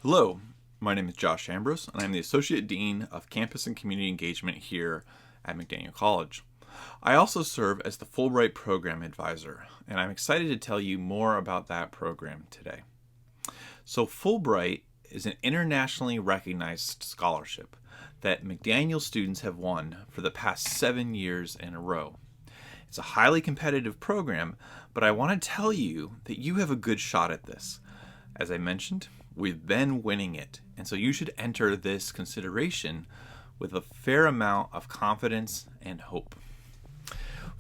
Hello, my name is Josh Ambrose, and I'm the Associate Dean of Campus and Community Engagement here at McDaniel College. I also serve as the Fulbright Program Advisor, and I'm excited to tell you more about that program today. So, Fulbright is an internationally recognized scholarship that McDaniel students have won for the past 7 years in a row. It's a highly competitive program, but I want to tell you that you have a good shot at this. As I mentioned, we've been winning it, and so you should enter this consideration with a fair amount of confidence and hope.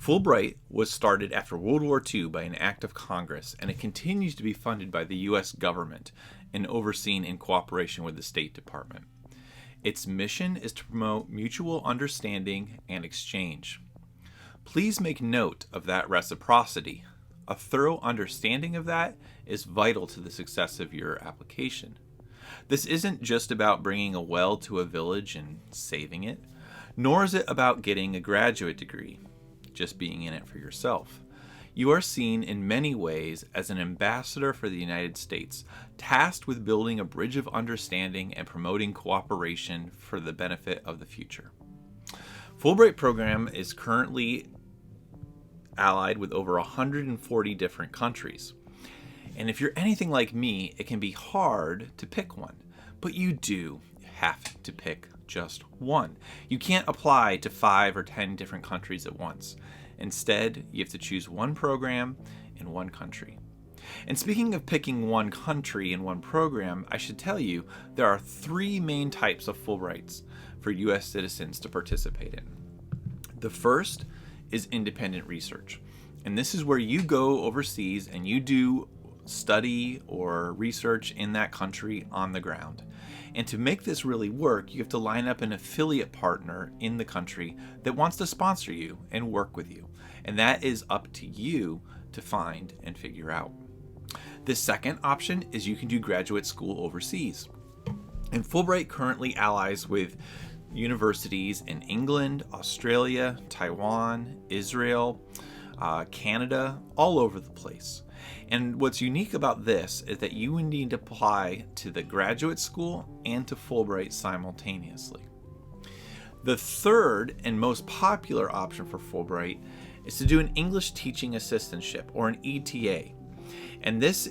Fulbright was started after World War II by an act of Congress, and it continues to be funded by the U.S. government and overseen in cooperation with the State Department. Its mission is to promote mutual understanding and exchange. Please make note of that reciprocity. A thorough understanding of that is vital to the success of your application. This isn't just about bringing a well to a village and saving it, nor is it about getting a graduate degree, just being in it for yourself. You are seen in many ways as an ambassador for the United States, tasked with building a bridge of understanding and promoting cooperation for the benefit of the future. Fulbright program is currently allied with over 140 different countries. And if you're anything like me, it can be hard to pick one. But you do have to pick just one. You can't apply to 5 or 10 different countries at once. Instead, you have to choose one program in one country. And speaking of picking one country in one program, I should tell you there are 3 main types of Fulbrights for U.S. citizens to participate in. The first is independent research. And this is where you go overseas and you do study or research in that country on the ground. And to make this really work, you have to line up an affiliate partner in the country that wants to sponsor you and work with you. And that is up to you to find and figure out. The second option is you can do graduate school overseas. And Fulbright currently allies with universities in England, Australia, Taiwan, Israel, Canada, all over the place. And what's unique about this is that you need to apply to the graduate school and to Fulbright simultaneously. The third and most popular option for Fulbright is to do an English teaching assistantship, or an ETA. And this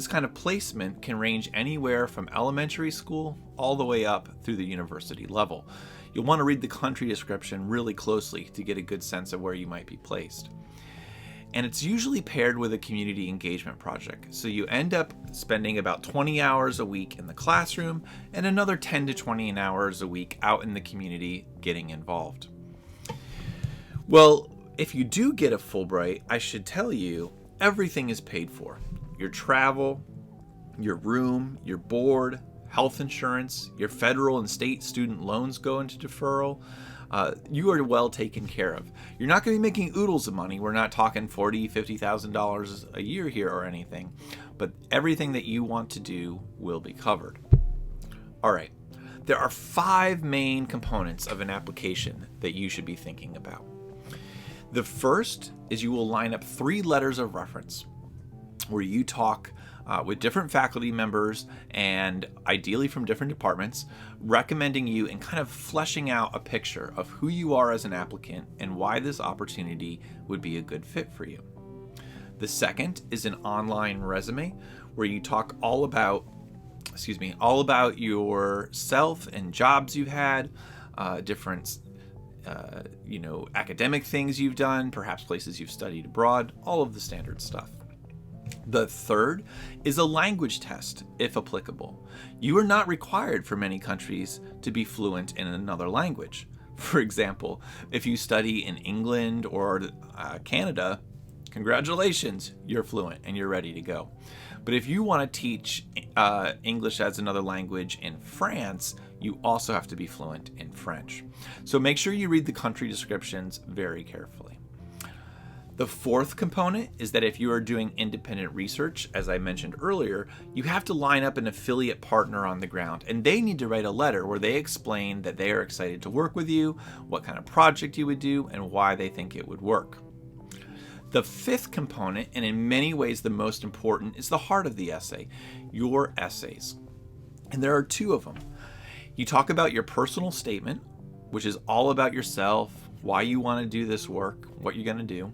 kind of placement can range anywhere from elementary school all the way up through the university level. You'll want to read the country description really closely to get a good sense of where you might be placed. And it's usually paired with a community engagement project. So you end up spending about 20 hours a week in the classroom and another 10 to 20 hours a week out in the community getting involved. Well, if you do get a Fulbright, I should tell you, everything is paid for. Your travel, your room, your board, health insurance, your federal and state student loans go into deferral. You are well taken care of. You're not going to be making oodles of money. We're not talking $40,000, $50,000 a year here or anything, but everything that you want to do will be covered. All right. There are 5 main components of an application that you should be thinking about. The first is you will line up 3 letters of reference where you talk with different faculty members and ideally from different departments, recommending you and kind of fleshing out a picture of who you are as an applicant and why this opportunity would be a good fit for you. The second is an online resume where you talk all about yourself and jobs you've had, different academic things you've done, perhaps places you've studied abroad, all of the standard stuff. The third is a language test, if applicable. You are not required for many countries to be fluent in another language. For example, if you study in England or Canada, congratulations, you're fluent and you're ready to go. But if you want to teach English as another language in France, you also have to be fluent in French. So make sure you read the country descriptions very carefully. The fourth component is that if you are doing independent research, as I mentioned earlier, you have to line up an affiliate partner on the ground, and they need to write a letter where they explain that they are excited to work with you, what kind of project you would do, and why they think it would work. The fifth component, and in many ways the most important, is the heart of the essay, your essays. And there are two of them. You talk about your personal statement, which is all about yourself, why you want to do this work, what you're going to do.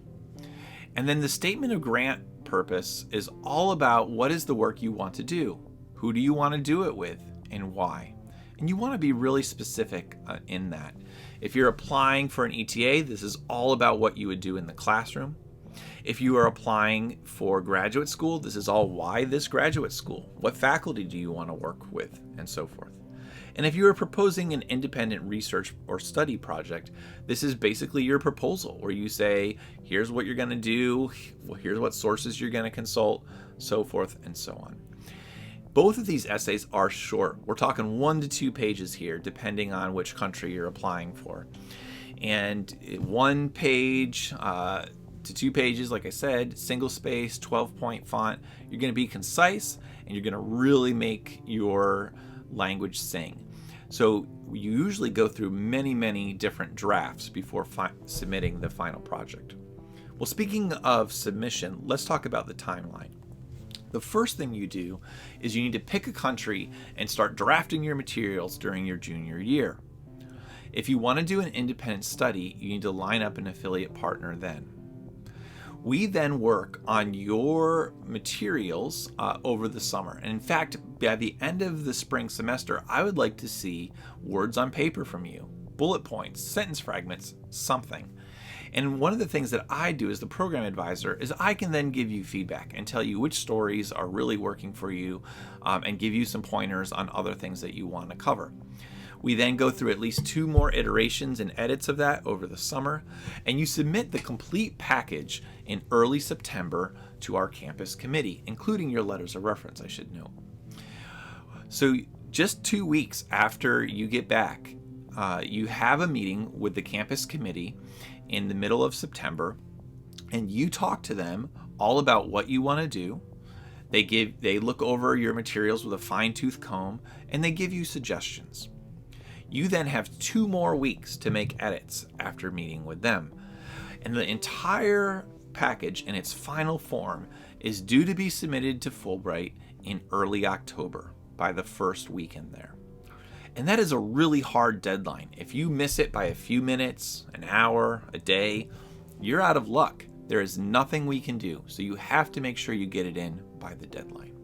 And then the statement of grant purpose is all about what is the work you want to do, who do you want to do it with, and why. And you want to be really specific in that. If you're applying for an ETA, this is all about what you would do in the classroom. If you are applying for graduate school, this is all why this graduate school, what faculty do you want to work with, and so forth. And if you are proposing an independent research or study project, this is basically your proposal where you say, here's what you're going to do, here's what sources you're going to consult, so forth and so on. Both of these essays are short. We're talking 1 to 2 pages here, depending on which country you're applying for. And 1 page to 2 pages, like I said, single space, 12-point font. You're going to be concise, and you're going to really make your language sing. So you usually go through many, many different drafts before submitting the final project. Well, speaking of submission, let's talk about the timeline. The first thing you do is you need to pick a country and start drafting your materials during your junior year. If you want to do an independent study, you need to line up an affiliate partner then. We then work on your materials over the summer. And in fact, by the end of the spring semester, I would like to see words on paper from you, bullet points, sentence fragments, something. And one of the things that I do as the program advisor is I can then give you feedback and tell you which stories are really working for you and give you some pointers on other things that you want to cover. We then go through at least 2 more iterations and edits of that over the summer, and you submit the complete package in early September to our campus committee, including your letters of reference, I should note. So just 2 weeks after you get back, you have a meeting with the campus committee in the middle of September, and you talk to them all about what you want to do. They look over your materials with a fine-tooth comb, and they give you suggestions. You then have 2 more weeks to make edits after meeting with them. And the entire package in its final form is due to be submitted to Fulbright in early October by the first weekend there. And that is a really hard deadline. If you miss it by a few minutes, an hour, a day, you're out of luck. There is nothing we can do. So you have to make sure you get it in by the deadline.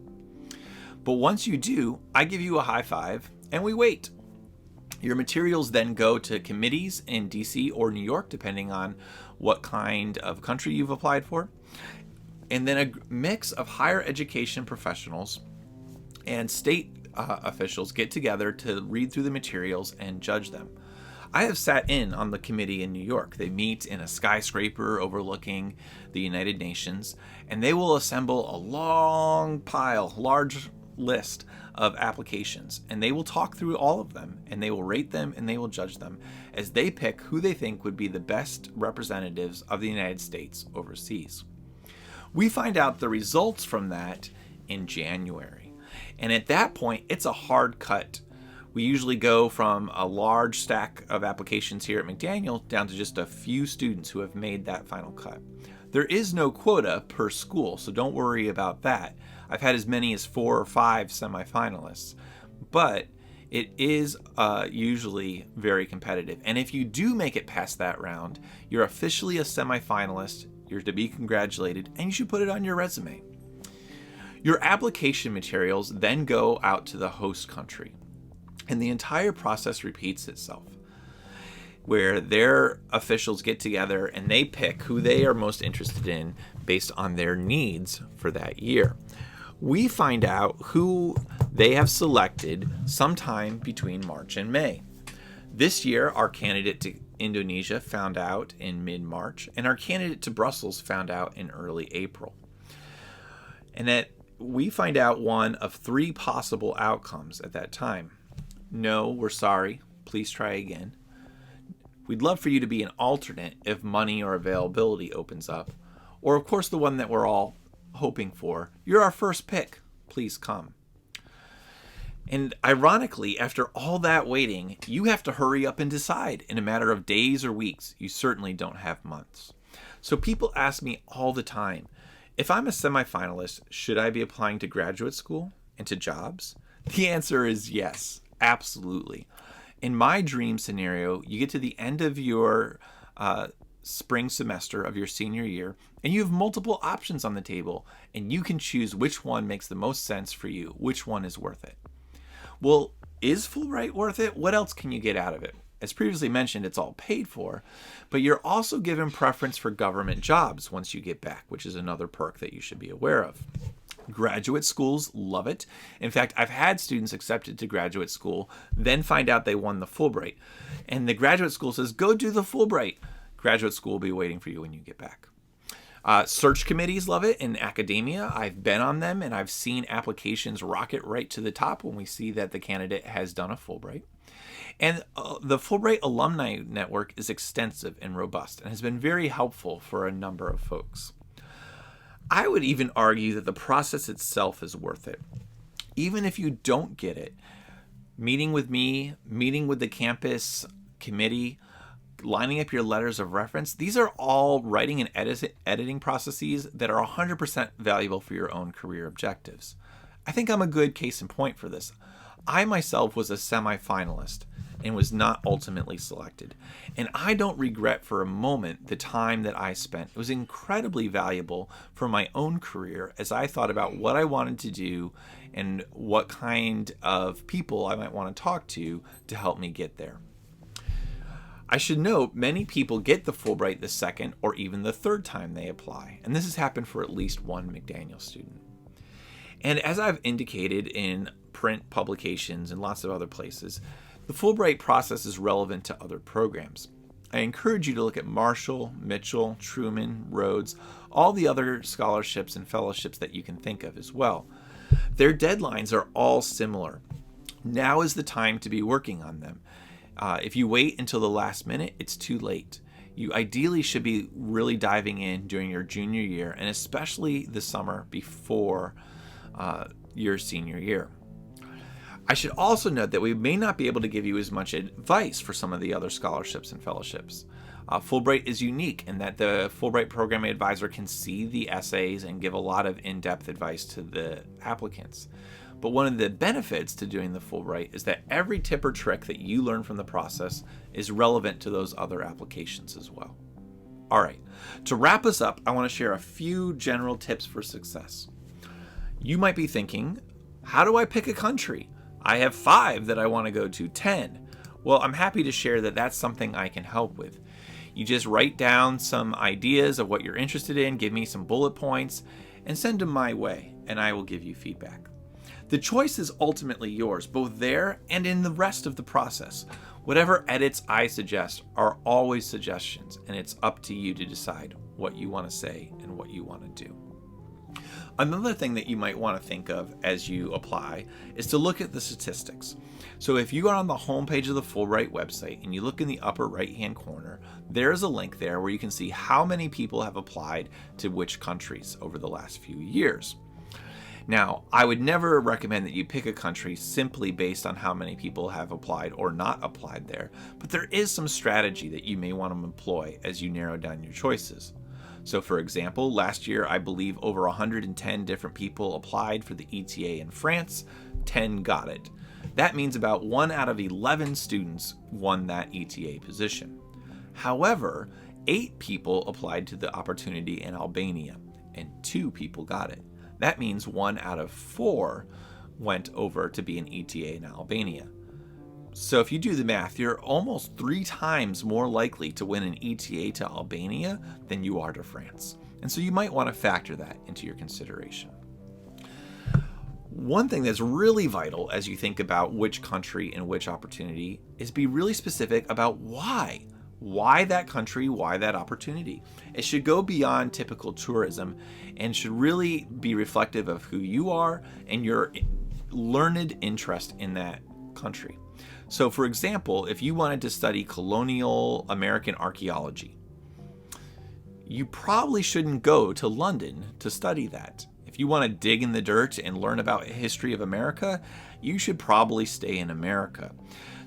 But once you do, I give you a high five and we wait. Your materials then go to committees in DC or New York, depending on what kind of country you've applied for. And then a mix of higher education professionals and state officials get together to read through the materials and judge them. I have sat in on the committee in New York. They meet in a skyscraper overlooking the United Nations, and they will assemble a large list of applications, and they will talk through all of them, and they will rate them, and they will judge them as they pick who they think would be the best representatives of the United States overseas. We find out the results from that in January, and at that point, it's a hard cut. We usually go from a large stack of applications here at McDaniel down to just a few students who have made that final cut. There is no quota per school, so don't worry about that. I've had as many as 4 or 5 semifinalists, but it is usually very competitive. And if you do make it past that round, you're officially a semifinalist, you're to be congratulated, and you should put it on your resume. Your application materials then go out to the host country, and the entire process repeats itself, where their officials get together and they pick who they are most interested in based on their needs for that year. We find out who they have selected sometime between March and May. This year, our candidate to Indonesia found out in mid-March, and our candidate to Brussels found out in early April. And that we find out one of 3 possible outcomes at that time. No, we're sorry. Please try again. We'd love for you to be an alternate if money or availability opens up. Or, of course, the one that we're all hoping for. You're our first pick. Please come. And ironically, after all that waiting, you have to hurry up and decide in a matter of days or weeks. You certainly don't have months. So people ask me all the time, if I'm a semifinalist, should I be applying to graduate school and to jobs? The answer is yes, absolutely. In my dream scenario, you get to the end of your spring semester of your senior year, and you have multiple options on the table, and you can choose which one makes the most sense for you, which one is worth it. Well, is Fulbright worth it? What else can you get out of it? As previously mentioned, it's all paid for, but you're also given preference for government jobs once you get back, which is another perk that you should be aware of. Graduate schools love it. In fact, I've had students accepted to graduate school, then find out they won the Fulbright. And the graduate school says, go do the Fulbright. Graduate school will be waiting for you when you get back. Search committees love it in academia. I've been on them, and I've seen applications rocket right to the top when we see that the candidate has done a Fulbright. And the Fulbright Alumni Network is extensive and robust and has been very helpful for a number of folks. I would even argue that the process itself is worth it. Even if you don't get it, meeting with me, meeting with the campus committee, lining up your letters of reference, these are all writing and editing processes that are 100% valuable for your own career objectives. I think I'm a good case in point for this. I myself was a semifinalist and was not ultimately selected. And I don't regret for a moment the time that I spent. It was incredibly valuable for my own career as I thought about what I wanted to do and what kind of people I might want to talk to help me get there. I should note many people get the Fulbright the second or even the third time they apply, and this has happened for at least one McDaniel student. And as I've indicated in print publications and lots of other places, the Fulbright process is relevant to other programs. I encourage you to look at Marshall, Mitchell, Truman, Rhodes, all the other scholarships and fellowships that you can think of as well. Their deadlines are all similar. Now is the time to be working on them. If you wait until the last minute, it's too late. You ideally should be really diving in during your junior year, and especially the summer before your senior year. I should also note that we may not be able to give you as much advice for some of the other scholarships and fellowships. Fulbright is unique in that the Fulbright Program advisor can see the essays and give a lot of in-depth advice to the applicants. But one of the benefits to doing the Fulbright is that every tip or trick that you learn from the process is relevant to those other applications as well. All right, to wrap us up, I want to share a few general tips for success. You might be thinking, how do I pick a country? I have 5 that I want to go to, 10. Well, I'm happy to share that that's something I can help with. You just write down some ideas of what you're interested in, give me some bullet points, and send them my way, and I will give you feedback. The choice is ultimately yours, both there and in the rest of the process. Whatever edits I suggest are always suggestions, and it's up to you to decide what you want to say and what you want to do. Another thing that you might want to think of as you apply is to look at the statistics. So if you are on the homepage of the Fulbright website and you look in the upper right-hand corner, there's a link there where you can see how many people have applied to which countries over the last few years. Now, I would never recommend that you pick a country simply based on how many people have applied or not applied there, but there is some strategy that you may want to employ as you narrow down your choices. So for example, last year I believe over 110 different people applied for the ETA in France, 10 got it. That means about 1 out of 11 students won that ETA position. However, 8 people applied to the opportunity in Albania, and 2 people got it. That means 1 out of 4 went over to be an ETA in Albania. So if you do the math, you're almost 3 times more likely to win an ETA to Albania than you are to France. And so you might want to factor that into your consideration. One thing that's really vital as you think about which country and which opportunity is be really specific about why. Why that country, why that opportunity? It should go beyond typical tourism and should really be reflective of who you are and your learned interest in that country. So for example, if you wanted to study colonial American archaeology, you probably shouldn't go to London to study that. If you want to dig in the dirt and learn about the history of America, you should probably stay in America.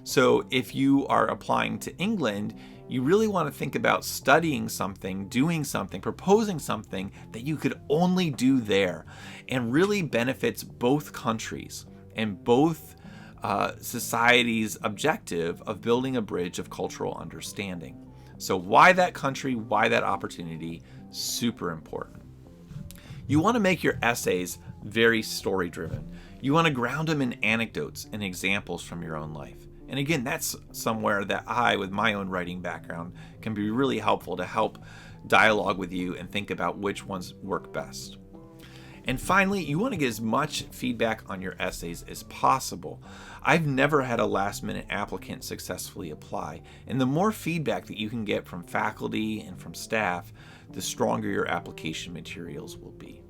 So if you are applying to England, you really want to think about studying something, doing something, proposing something that you could only do there and really benefits both countries. and both society's objective of building a bridge of cultural understanding. So why that country, why that opportunity? Super important. You want to make your essays very story-driven. You want to ground them in anecdotes and examples from your own life. And again, that's somewhere that I, with my own writing background, can be really helpful to help dialogue with you and think about which ones work best. And finally, you want to get as much feedback on your essays as possible. I've never had a last-minute applicant successfully apply, and the more feedback that you can get from faculty and from staff, the stronger your application materials will be.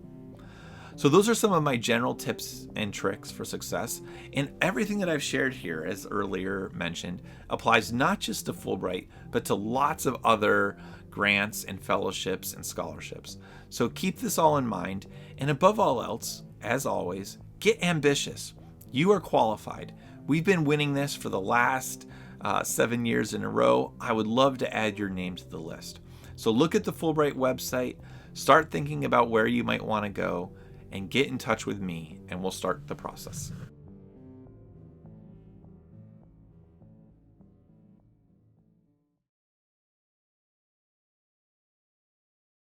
So those are some of my general tips and tricks for success, and everything that I've shared here, as earlier mentioned, applies not just to Fulbright, but to lots of other grants and fellowships and scholarships. So keep this all in mind, and above all else, as always, get ambitious. You are qualified. We've been winning this for the last 7 years in a row. I would love to add your name to the list. So look at the Fulbright website, start thinking about where you might want to go, and get in touch with me, and we'll start the process.